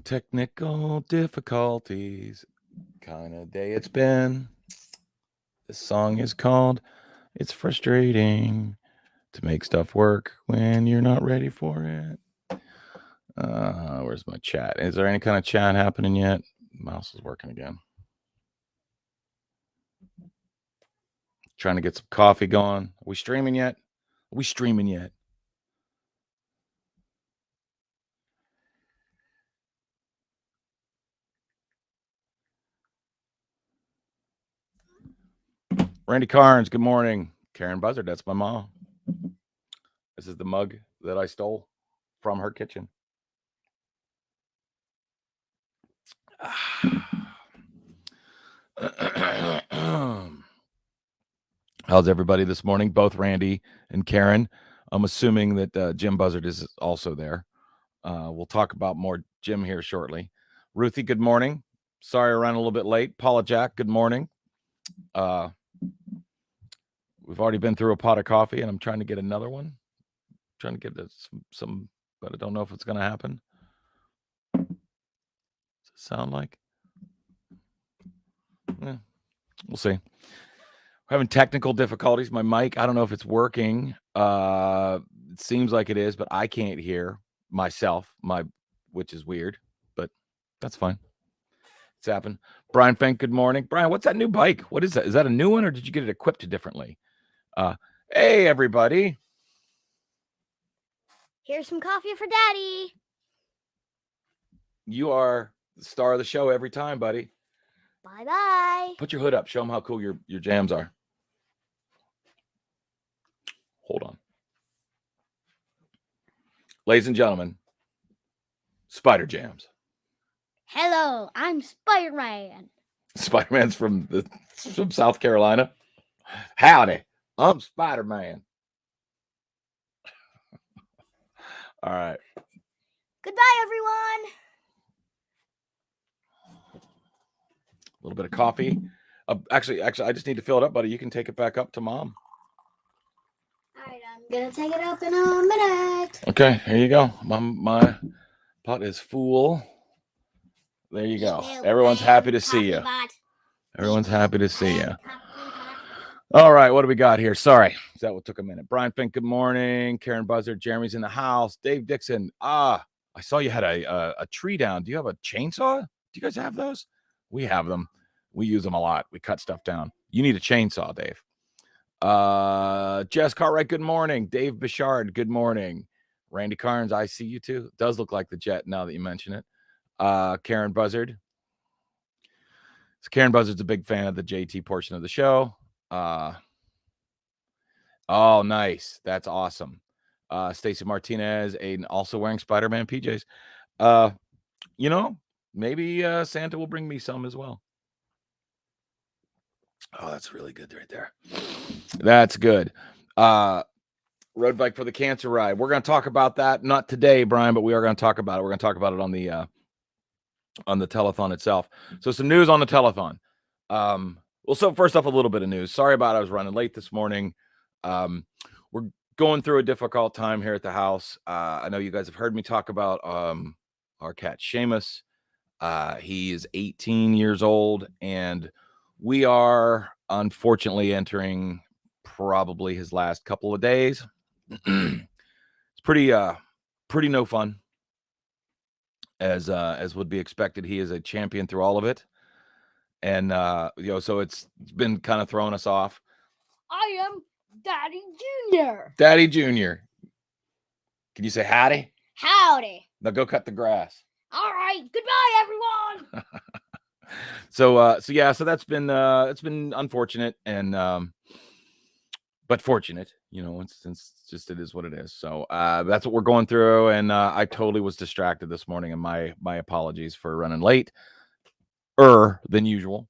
Technical difficulties. Kind of day it's been. This song is called It's Frustrating to Make Stuff Work When You're Not Ready for It. Where's my chat? Is there any kind of chat happening yet? Mouse is working again. Trying to get some coffee going. Are we streaming yet? Are we streaming yet? Randy Carnes, good morning. Karen Buzzard, that's my mom. This is the mug that I stole from her kitchen. How's everybody this morning? Both Randy and Karen. I'm assuming that Jim Buzzard is also there. We'll talk about more Jim here shortly. Ruthie, good morning. Sorry I ran a little bit late. Paula Jack, good morning. We've already been through a pot of coffee, and I'm trying to get another one. I'm trying to get some, but I don't know if it's going to happen. Does it sound like? Yeah, we'll see. We're having technical difficulties. My mic, I don't know if it's working. It seems like it is, but I can't hear myself, which is weird, but that's fine. It's happened. Brian Fink, good morning. Brian, what's that new bike? What is that? Is that a new one, or did you get it equipped differently? Hey, everybody. Here's some coffee for Daddy. You are the star of the show every time, buddy. Bye-bye. Put your hood up. Show them how cool your jams are. Hold on. Ladies and gentlemen, Spider Jams. Hello, I'm Spider-Man. Spider-Man's from South Carolina. Howdy, I'm Spider-Man. All right. Goodbye, everyone. A little bit of coffee. Actually, I just need to fill it up, buddy. You can take it back up to Mom. All right, I'm gonna take it up in a minute. Okay, here you go. My pot is full. There you go. Everyone's happy to see you. Everyone's happy to see you. All right, what do we got here? Sorry, that took a minute. Brian Fink, good morning. Karen Buzzard, Jeremy's in the house. Dave Dixon, I saw you had a tree down. Do you have a chainsaw? Do you guys have those? We have them. We use them a lot. We cut stuff down. You need a chainsaw, Dave. Jess Cartwright, good morning. Dave Bichard, good morning. Randy Carnes, I see you too. It does look like the jet now that you mention it. Karen Buzzard. So Karen Buzzard's a big fan of the JT portion of the show. Oh, nice. That's awesome. Stacy Martinez, Aiden, also wearing Spider-Man PJs. Maybe Santa will bring me some as well. Oh, that's really good right there. That's good. Road bike for the cancer ride. We're going to talk about that. Not today, Brian, but we are going to talk about it. We're going to talk about it on the telethon itself. So some news on the telethon. So first off, a little bit of news. Sorry about I was running late this morning. We're going through a difficult time here at the house. I know you guys have heard me talk about our cat Seamus. He is 18 years old, and we are unfortunately entering probably his last couple of days. It's pretty no fun, as would be expected. He is a champion through all of it, and so it's been kind of throwing us off. I am Daddy Jr. Daddy Jr. Can you say howdy? Howdy. Now go cut the grass. All right. Goodbye, everyone. So that's been it's been unfortunate and but fortunate, since just it is what it is. So that's what we're going through, and I totally was distracted this morning, and my apologies for running late than usual.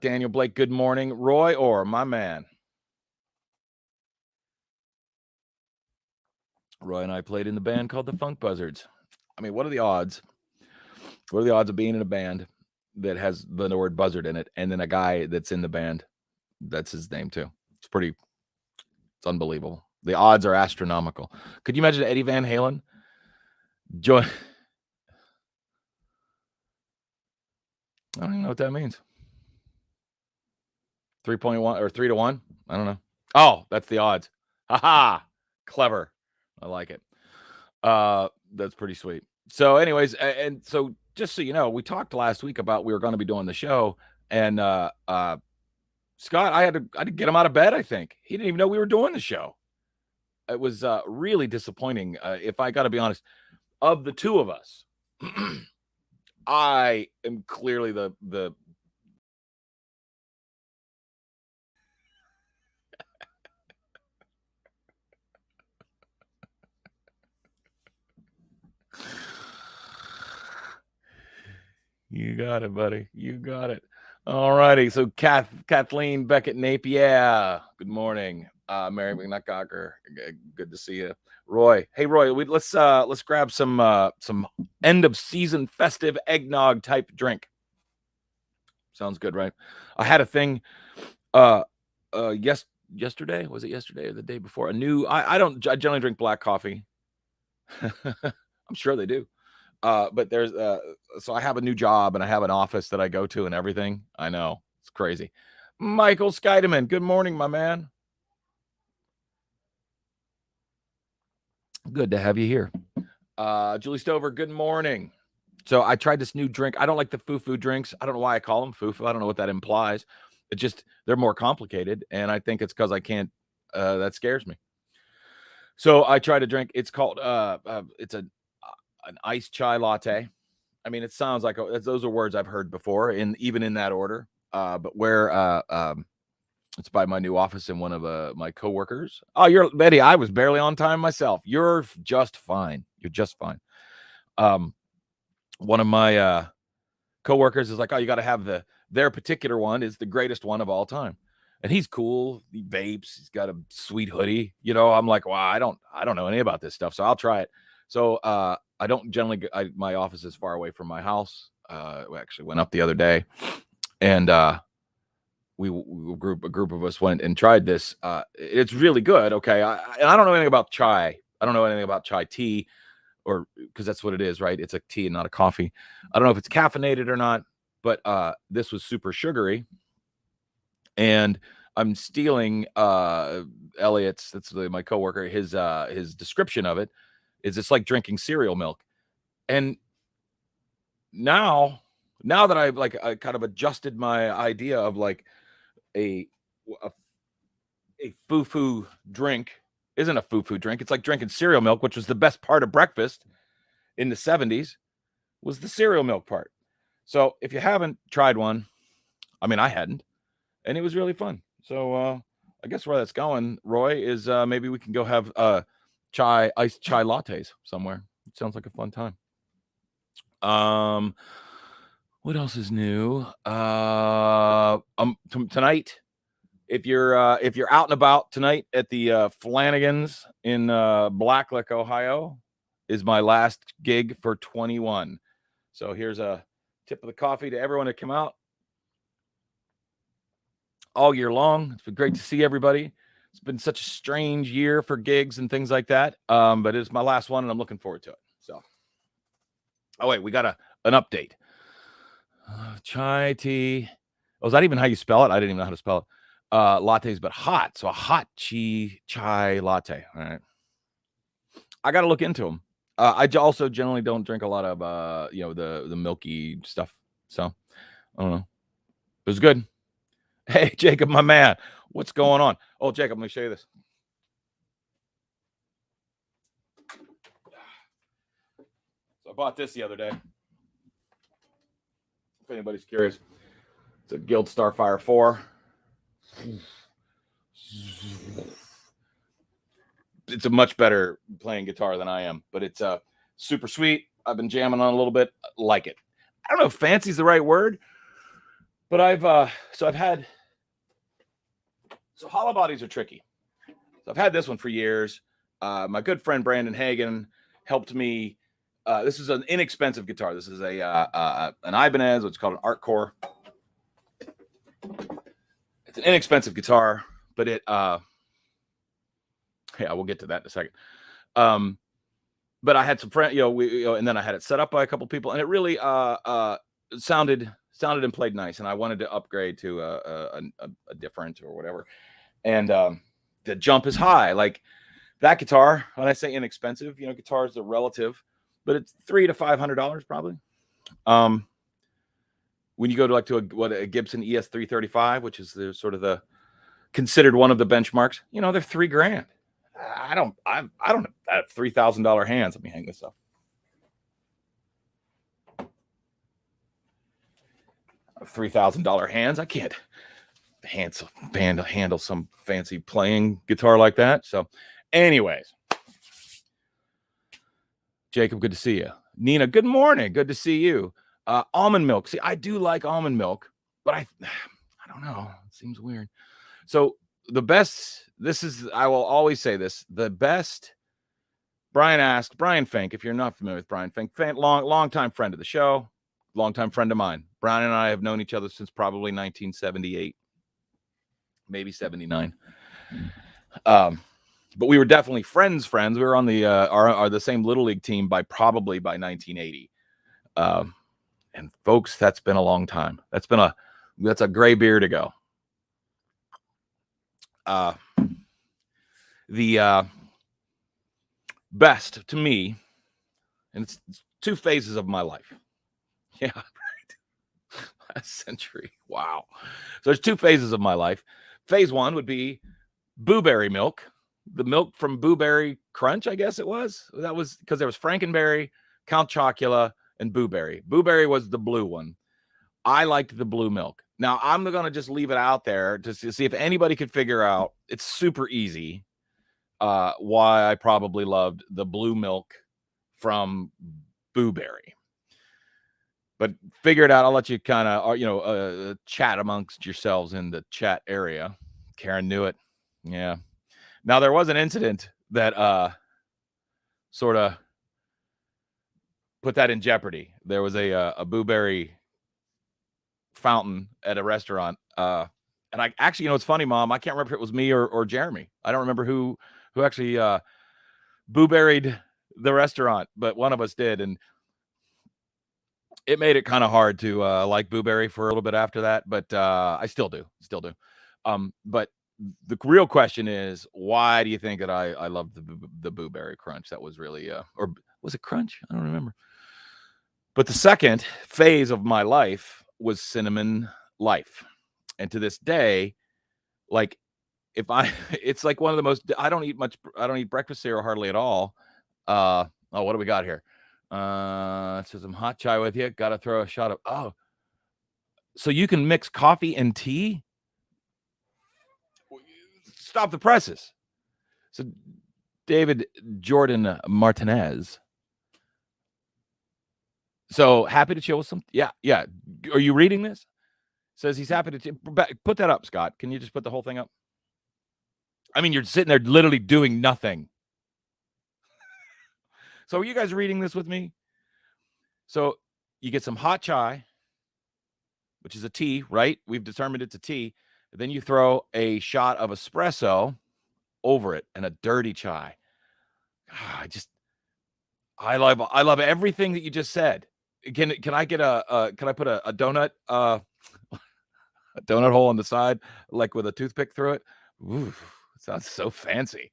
Daniel Blake, good morning. Roy Orr, my man. Roy and I played in the band called the Funk Buzzards. I mean, what are the odds? What are the odds of being in a band that has the word buzzard in it, and then a guy that's in the band, that's his name too? It's unbelievable. The odds are astronomical. Could you imagine Eddie Van Halen I don't even know what that means. 3.1 or 3-1. I don't know. Oh, that's the odds. Haha. Clever. I like it. That's pretty sweet. So, anyways, and so just so you know, we talked last week about we were going to be doing the show, and Scott, I had to get him out of bed. I think he didn't even know we were doing the show. It was really disappointing. If I got to be honest, of the two of us, I am clearly the. You got it, buddy. You got it. All righty. So Kathleen Beckett Napier. Good morning. Mary McNuttcocker. Good to see you. Roy. Hey Roy, let's grab some end of season festive eggnog type drink. Sounds good, right? I had a thing yesterday. Was it yesterday or the day before? I generally drink black coffee. I'm sure they do. But there's so I have a new job and I have an office that I go to and everything. I know it's crazy. Michael Scheidemann, good morning, my man. Good to have you here. Julie Stover, good morning. So I tried this new drink. I don't like the foo-foo drinks. I don't know why I call them foo-foo. I don't know what that implies. It just they're more complicated, and I think it's because I can't. That scares me. So I tried a drink. It's called it's an iced chai latte. I mean, it sounds like those are words I've heard before, even in that order. But where it's by my new office and one of my coworkers. Oh, you're Betty. I was barely on time myself. You're just fine. You're just fine. One of my coworkers is like, oh, you got to have their particular one is the greatest one of all time. And he's cool. He vapes. He's got a sweet hoodie. You know, I'm like, wow, I don't know any about this stuff, so I'll try it. So I don't generally. My office is far away from my house. We actually went up the other day, and a group of us went and tried this. It's really good. Okay, I don't know anything about chai. I don't know anything about chai tea, or because that's what it is, right? It's a tea and not a coffee. I don't know if it's caffeinated or not, but this was super sugary, and I'm stealing Elliot's. That's my coworker. His description of it is it's like drinking cereal milk. And now that I've I kind of adjusted my idea of like a foo-foo drink isn't a foo-foo drink. It's like drinking cereal milk, which was the best part of breakfast in the 70s, was the cereal milk part. So if you haven't tried one, I mean, I hadn't, and it was really fun. So I guess where that's going, Roy, is maybe we can go have iced chai lattes somewhere. It sounds like a fun time. What else is new? Tonight, if you're out and about tonight at the Flanagan's in Blacklick, Ohio, is my last gig for 21. So here's a tip of the coffee to everyone that come out all year long. It's been great to see everybody. It's been such a strange year for gigs and things like that. But it's my last one, and I'm looking forward to it. So, oh wait, we got an update. Chai tea. Oh, is that even how you spell it? I didn't even know how to spell it. Lattes, but hot. So a hot chai latte. All right. I got to look into them. I also generally don't drink a lot of the milky stuff. So I don't know. It was good. Hey, Jacob, my man, what's going on? Oh, Jacob, let me show you this. So I bought this the other day. If anybody's curious, it's a Guild Starfire 4. It's a much better playing guitar than I am, but it's super sweet. I've been jamming on a little bit. Like it. I don't know if fancy is the right word, but I've had hollow bodies are tricky. So I've had this one for years. My good friend Brandon Hagen helped me. This is an inexpensive guitar. This is an Ibanez, what's called an Art Core. It's an inexpensive guitar, but it yeah, we'll get to that in a second. But I had some friends, and then I had it set up by a couple people, and it really sounded sounded and played nice, and I wanted to upgrade to a different or whatever. And the jump is high. Like that guitar, when I say inexpensive, guitars are relative, but it's $300 to $500 probably. When you go to a Gibson ES335, which is the sort of the considered one of the benchmarks, they're $3,000. I don't have $3,000 hands. Let me hang this up. $3,000 hands. I can't handle some fancy playing guitar like that. So, anyways, Jacob, good to see you. Nina, good morning. Good to see you. Almond milk. See, I do like almond milk, but I don't know. It seems weird. So the best. I will always say this. The best. Brian Fink, if you're not familiar with Brian Fink, long-time friend of the show, longtime friend of mine. Brian and I have known each other since probably 1978, maybe 79. But we were definitely friends. We were on the same Little League team by 1980. And folks, that's been a long time. That's a gray beard ago. The best to me, and it's two phases of my life. Yeah, right. Last century. Wow. So there's two phases of my life. Phase one would be Booberry milk, the milk from Booberry Crunch, I guess it was. That was because there was Frankenberry, Count Chocula, and Booberry. Booberry was the blue one. I liked the blue milk. Now, I'm going to just leave it out there to see if anybody could figure out. It's super easy why I probably loved the blue milk from Booberry. But figure it out. I'll let you kind of, chat amongst yourselves in the chat area. Karen knew it. Yeah. Now, there was an incident that sort of put that in jeopardy. There was a Booberry fountain at a restaurant. And I actually, it's funny, Mom. I can't remember if it was me or Jeremy. I don't remember who actually Booberried the restaurant, but one of us did. And it made it kind of hard to like Booberry for a little bit after that. But I still do. But the real question is, why do you think that I loved the Booberry Crunch? That was really, or was it Crunch? I don't remember. But the second phase of my life was Cinnamon Life. And to this day, like, it's like one of the most, I don't eat breakfast cereal hardly at all. What do we got here? So some hot chai with you. Got to throw a shot of, so you can mix coffee and tea? Stop the presses. So David Jordan Martinez. So happy to chill with some. Yeah. Are you reading this? Says he's happy to put that up, Scott. Can you just put the whole thing up? I mean, you're sitting there literally doing nothing. So are you guys reading this with me? So you get some hot chai, which is a tea, right? We've determined it's a tea. Then you throw a shot of espresso over it and a dirty chai. I love everything that you just said. Can I get can I put a donut a donut hole on the side, like with a toothpick through it? Ooh, sounds so fancy.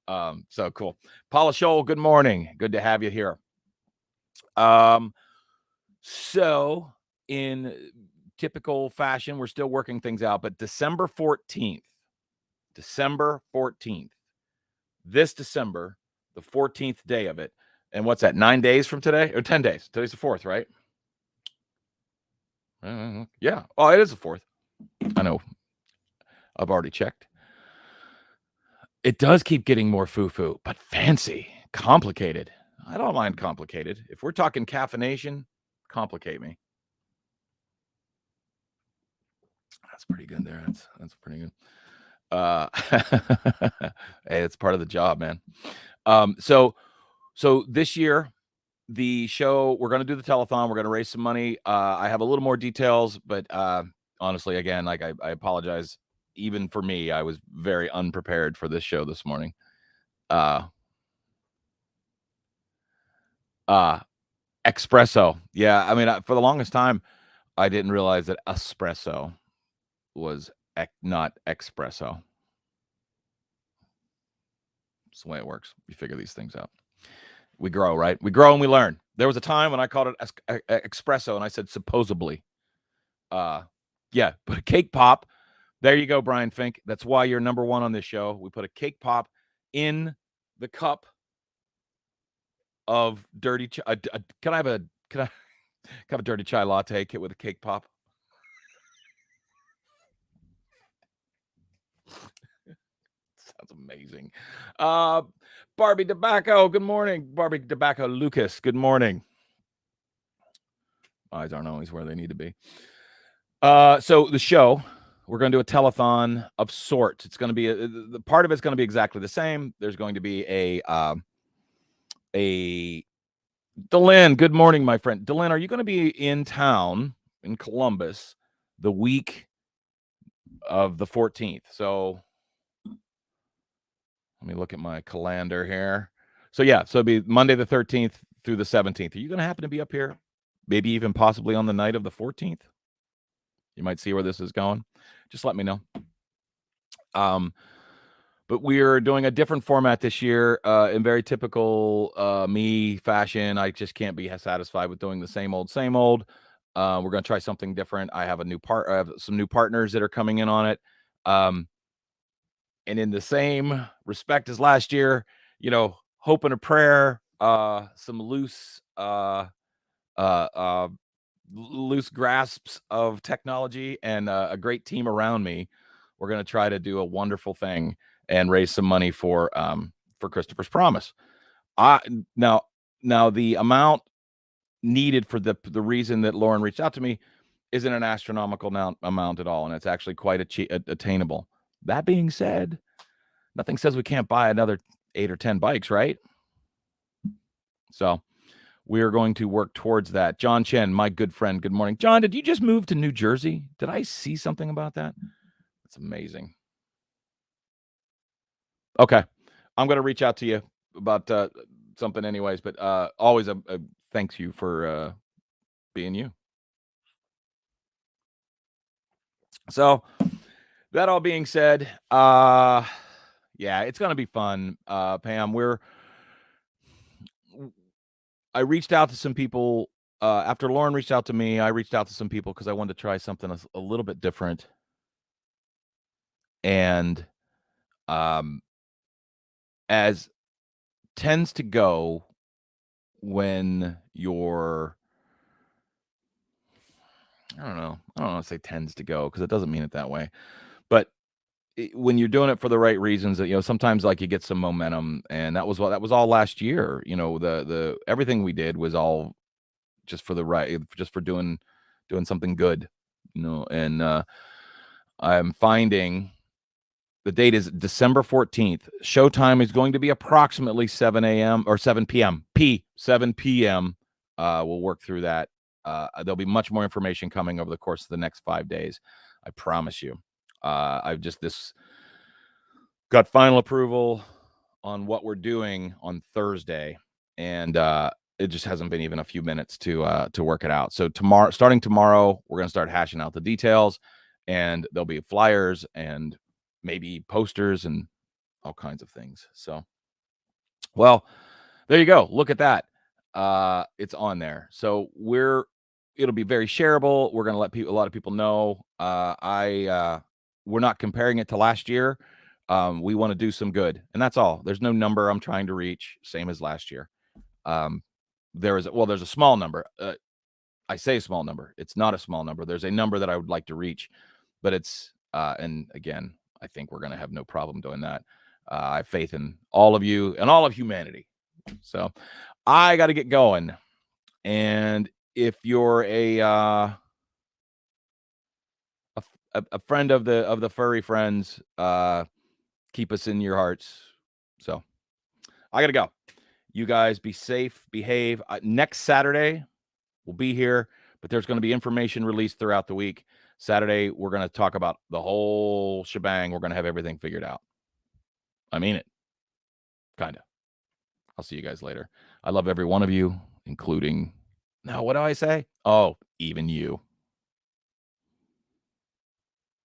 So cool. Paula Scholl, good morning. Good to have you here. So in typical fashion, we're still working things out, but December 14th, this December, the 14th day of it. And what's that? 9 days from today or 10 days? Today's the 4th, right? Yeah. Oh, it is the 4th. I know. I've already checked. It does keep getting more foo-foo, but fancy, complicated. I don't mind complicated. If we're talking caffeination, complicate me. That's pretty good there. That's pretty good. Hey, it's part of the job, man. So this year, the show, we're going to do the telethon. We're going to raise some money. I have a little more details, but honestly, again, like I apologize. Even for me, I was very unprepared for this show this morning. Espresso. Yeah. I mean, for the longest time, I didn't realize that espresso was not espresso. That's the way it works. You figure these things out. We grow, right? We grow and we learn. There was a time when I called it espresso, and I said supposedly. Yeah, put a cake pop. There you go, Brian Fink. That's why you're number one on this show. We put a cake pop in the cup of dirty chai. Can I have a dirty chai latte kit with a cake pop? Sounds amazing. Barbie Tobacco, good morning. Barbie Tobacco Lucas, good morning. Eyes aren't always where they need to be. So the show, we're going to do a telethon of sorts. It's going to be the part of it's going to be exactly the same. There's going to be a Dylan. Good morning, my friend. Dylan, are you going to be in town in Columbus the week of the 14th? So let me look at my calendar here. So yeah, so it'll be Monday the 13th through the 17th. Are you going to happen to be up here? Maybe even possibly on the night of the 14th? You might see where this is going. Just let me know. But we're doing a different format this year in very typical me fashion. I just can't be satisfied with doing the same old, same old. We're going to try something different. I have some new partners that are coming in on it. And in the same respect as last year, hope and a prayer, some loose grasps of technology, and a great team around me. We're going to try to do a wonderful thing and raise some money for Christopher's Promise. Now the amount needed for the reason that Lauren reached out to me isn't an astronomical amount at all, and it's actually quite attainable. That being said, nothing says we can't buy another 8 or 10 bikes, right? So we are going to work towards that. John Chen, my good friend, good morning. John, did you just move to New Jersey? Did I see something about that? That's amazing. Okay. I'm going to reach out to you about something anyways, but always a thanks you for being you. So that all being said, yeah, it's going to be fun. Pam, I reached out to some people after Lauren reached out to me. I reached out to some people because I wanted to try something a little bit different. And as tends to go when you're, I don't want to say tends to go because it doesn't mean it that way, but when you're doing it for the right reasons, that sometimes like you get some momentum, and that was all last year. The everything we did was all just for doing something good, and I'm finding the date is December 14th. Showtime is going to be approximately 7 a.m. or 7 p.m. 7 p.m. We'll work through that. There'll be much more information coming over the course of the next 5 days. I promise you. I've just got final approval on what we're doing on Thursday, and it just hasn't been even a few minutes to work it out. So starting tomorrow, we're going to start hashing out the details, and there'll be flyers and maybe posters and all kinds of things. So, well, there you go. Look at that. It's on there. So it'll be very shareable. We're going to let a lot of people know. We're not comparing it to last year. We want to do some good, and that's all. There's no number I'm trying to reach, same as last year. There's a small number. I say small number. It's not a small number. There's a number that I would like to reach, but it's, and again, I think we're going to have no problem doing that. I have faith in all of you and all of humanity. So I got to get going. And if you're a friend of the furry friends, keep us in your hearts. So I got to go. You guys be safe, behave. Next Saturday, we'll be here, but there's going to be information released throughout the week. Saturday, we're going to talk about the whole shebang. We're going to have everything figured out. I mean it. Kind of. I'll see you guys later. I love every one of you, including, now, what do I say? Oh, even you.